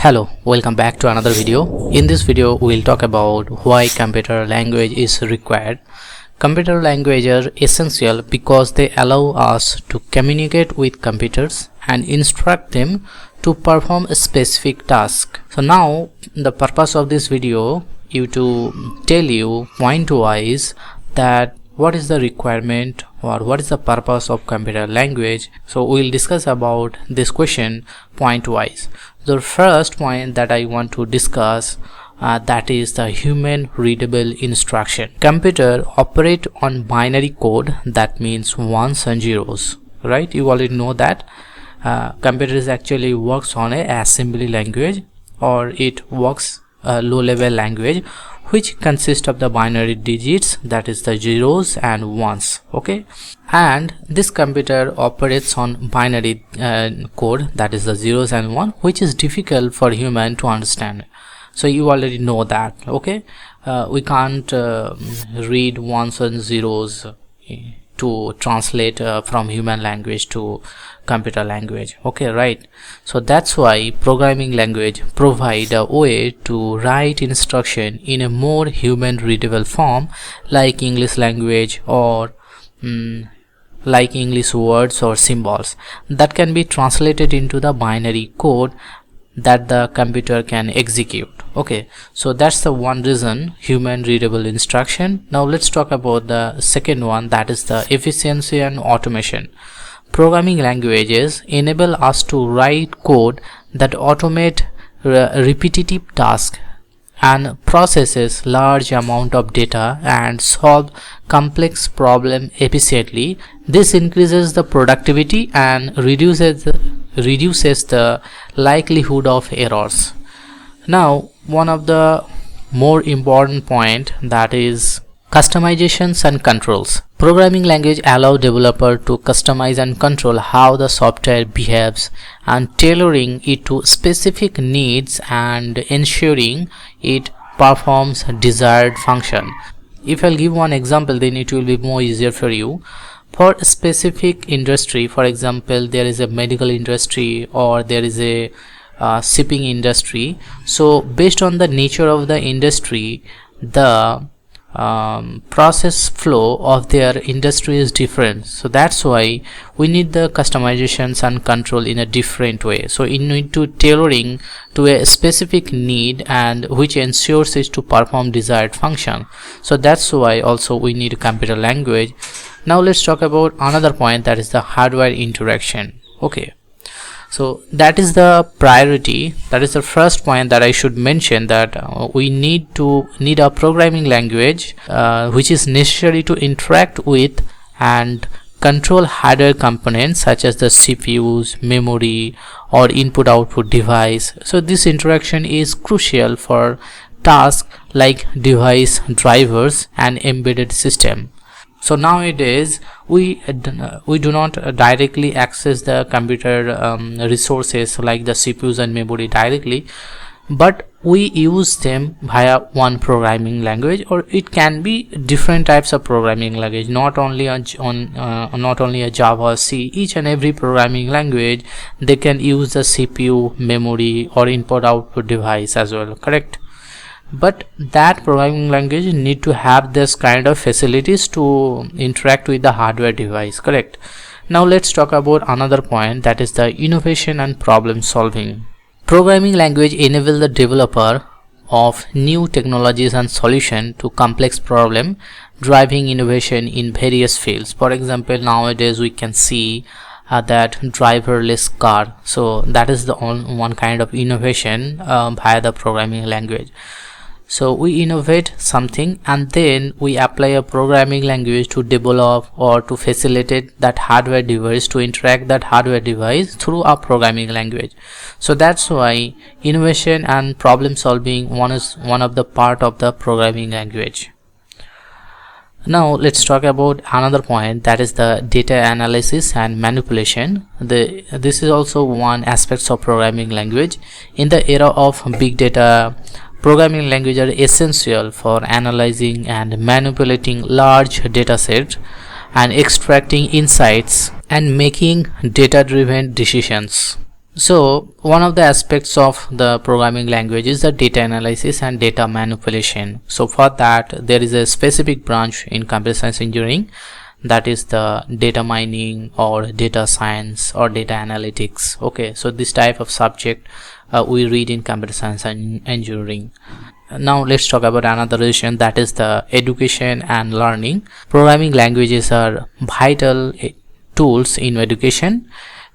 Hello, welcome back to another video. In this video, we'll talk about why computer language is required. Computer languages are essential because they allow us to communicate with computers and instruct them to perform a specific task. So now, the purpose of this video is to tell you point-wise that what is the requirement or what is the purpose of computer language. So we'll discuss about this question point-wise. The first point that I want to discuss that is the human readable instruction. Computer operate on binary code, that means ones and zeros, right? You already know that computers actually works on a assembly language, or it works low level language which consists of the binary digits, that is the zeros and ones. Okay, and this computer operates on binary code, that is the zeros and one, which is difficult for human to understand. So you already know that. Okay, we can't read ones and zeros to translate from human language to computer language. Okay, right? So that's why programming language provide a way to write instruction in a more human readable form, like English language or like English words or symbols that can be translated into the binary code that the computer can execute. Okay, so that's the one reason, human readable instruction. Now let's talk about the second one, that is the efficiency and automation. Programming languages enable us to write code that automate repetitive tasks and processes large amount of data and solve complex problem efficiently. This increases the productivity and reduces the likelihood of errors. Now, one of the more important point, that is customizations and controls. Programming language allow developer to customize and control how the software behaves and tailoring it to specific needs and ensuring it performs desired function. If I'll give one example, then it will be more easier for you. For a specific industry, for example, there is a medical industry or there is a shipping industry. So based on the nature of the industry, the process flow of their industry is different. So that's why we need the customizations and control in a different way. So you need to tailoring to a specific need and which ensures it to perform desired function. So that's why also we need a computer language. Now let's talk about another point, that is the hardware interaction. Okay, so that is the priority. That is the first point that I should mention, that we need a programming language which is necessary to interact with and control hardware components such as the CPUs, memory or input output device. So this interaction is crucial for tasks like device drivers and embedded system. So nowadays we do not directly access the computer resources like the CPUs and memory directly, but we use them via one programming language, or it can be different types of programming language, not only a Java or C. Each and every programming language, they can use the CPU, memory or input output device as well, correct? But that programming language need to have this kind of facilities to interact with the hardware device, correct? Now let's talk about another point, that is the innovation and problem solving. Programming language enable the developer of new technologies and solution to complex problem, driving innovation in various fields. For example, nowadays we can see that driverless car. So that is the one kind of innovation via the programming language. So we innovate something and then we apply a programming language to develop or to facilitate that hardware device to interact that hardware device through a programming language. So that's why innovation and problem solving is one of the part of the programming language. Now let's talk about another point, that is the data analysis and manipulation. This is also one aspect of programming language. In the era of big data, programming languages are essential for analyzing and manipulating large data sets and extracting insights and making data-driven decisions. So one of the aspects of the programming language is the data analysis and data manipulation. So for that there is a specific branch in computer science engineering, that is the data mining or data science or data analytics. Okay, so this type of subject we read in computer science and engineering. Now let's talk about another region, that is the education and learning. Programming languages are vital tools in education,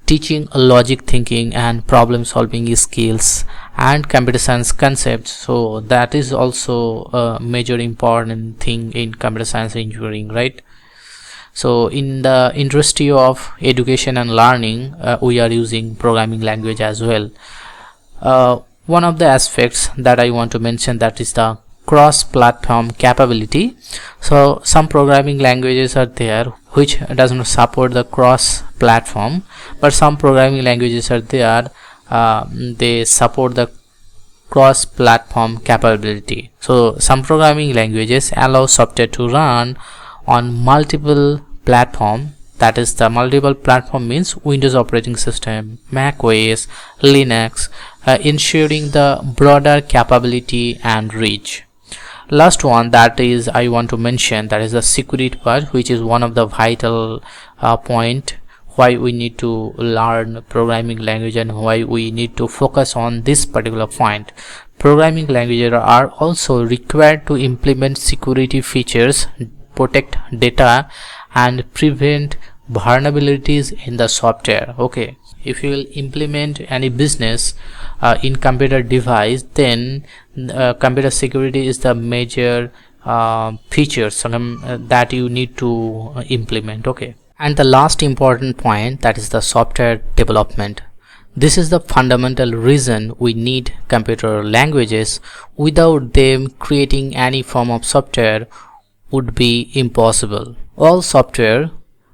teaching logic thinking and problem solving skills and computer science concepts. So that is also a major important thing in computer science engineering, right? So in the industry of education and learning, we are using programming language as well. One of the aspects that I want to mention, that is the cross-platform capability. So some programming languages are there which does not support the cross-platform, but some programming languages are there, they support the cross-platform capability. So some programming languages allow software to run on multiple platform, that is the multiple platform means Windows operating system, Mac OS, Linux, ensuring the broader capability and reach. Last one that is I want to mention, that is the security part, which is one of the vital point why we need to learn programming language and why we need to focus on this particular point. Programming languages are also required to implement security features, protect data and prevent vulnerabilities in the software. Okay, if you will implement any business in computer device, then computer security is the major features that you need to implement. Okay, and the last important point, that is the software development. This is the fundamental reason we need computer languages. Without them, creating any form of software would be impossible. All software,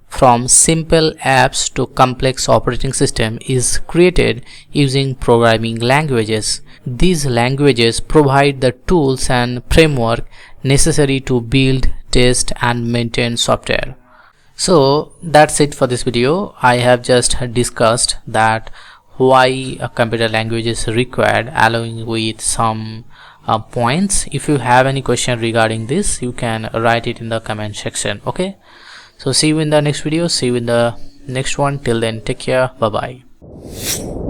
from simple apps to complex operating system, is created using programming languages. These languages provide the tools and framework necessary to build, test and maintain software. So that's it for this video. I have just discussed that why a computer language is required, along with some points. If you have any question regarding this, you can write it in the comment section. Okay, so see you in the next video, see you in the next one. Till then, take care, bye bye.